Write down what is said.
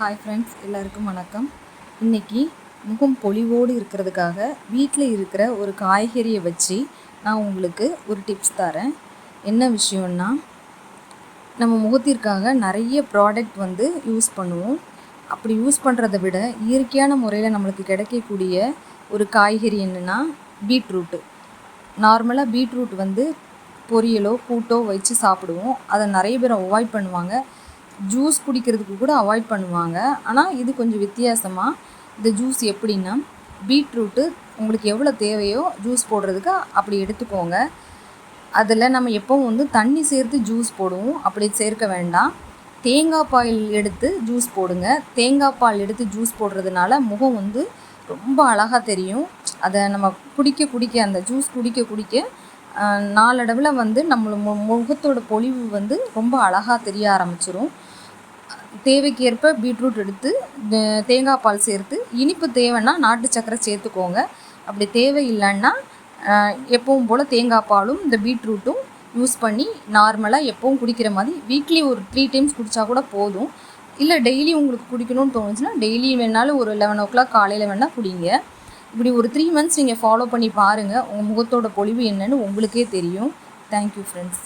Hi friends, எல்லாருக்கும் வணக்கம். இன்றைக்கி முகம் பொலிவோடு இருக்கிறதுக்காக வீட்டில் இருக்கிற ஒரு காய்கறியை வச்சு நான் உங்களுக்கு ஒரு டிப்ஸ் தரேன். என்ன விஷயம்னா, நம்ம முகத்திற்காக நிறைய ப்ராடக்ட் யூஸ் பண்ணுவோம். அப்படி யூஸ் பண்ணுறதை விட இயற்கையான முறையில் நம்மளுக்கு கிடைக்கக்கூடிய ஒரு காய்கறி என்னென்னா பீட்ரூட்டு. நார்மலாக பீட்ரூட் பொரியலோ கூட்டோ வச்சு சாப்பிடுவோம். அதை நிறைய பேர் அவாய்ட் பண்ணுவாங்க. ஜூஸ் குடிக்கிறதுக்கு கூட அவாய்ட் பண்ணுவாங்க. ஆனால் இது கொஞ்சம் வித்தியாசமாக இந்த ஜூஸ் எப்படின்னா, பீட்ரூட்டு உங்களுக்கு எவ்வளோ தேவையோ ஜூஸ் போடுறதுக்கு அப்படி எடுத்துக்கோங்க. அதில் நம்ம எப்போவும் தண்ணி சேர்த்து ஜூஸ் போடுவோம். அப்படி சேர்க்க வேண்டாம். தேங்காய் பால் எடுத்து ஜூஸ் போடுங்க. தேங்காய் பால் எடுத்து ஜூஸ் போடுறதுனால முகம் ரொம்ப அழகாக தெரியும். அதை நம்ம குடிக்க அந்த ஜூஸ் குடிக்க நாளடைவில் நம்மளோட முகத்தோட பொலிவு ரொம்ப அழகாக தெரிய ஆரம்பிச்சிரும். தேவைக்கேற்ப பீட்ரூட் எடுத்து தேங்காய் பால் சேர்த்து, இனிப்பு தேவைன்னா நாட்டு சர்க்கரை சேர்த்துக்கோங்க. அப்படி தேவையில்லைன்னா எப்பவும் போல் தேங்காய் பாலும் இந்த பீட்ரூட்டும் யூஸ் பண்ணி நார்மலாக எப்பவும் குடிக்கிற மாதிரி வீக்லி ஒரு 3 டைம்ஸ் குடித்தா கூட போதும். இல்லை டெய்லி உங்களுக்கு குடிக்கணும்னு தோணுச்சுன்னா டெய்லி வேணாலும் ஒரு 11 o'clock காலையில் வேணால் குடிங்க. இப்படி ஒரு 3 months நீங்கள் ஃபாலோ பண்ணி பாருங்கள். உங்கள் முகத்தோட பொலிவு என்னன்னு உங்களுக்கே தெரியும். Thank you friends.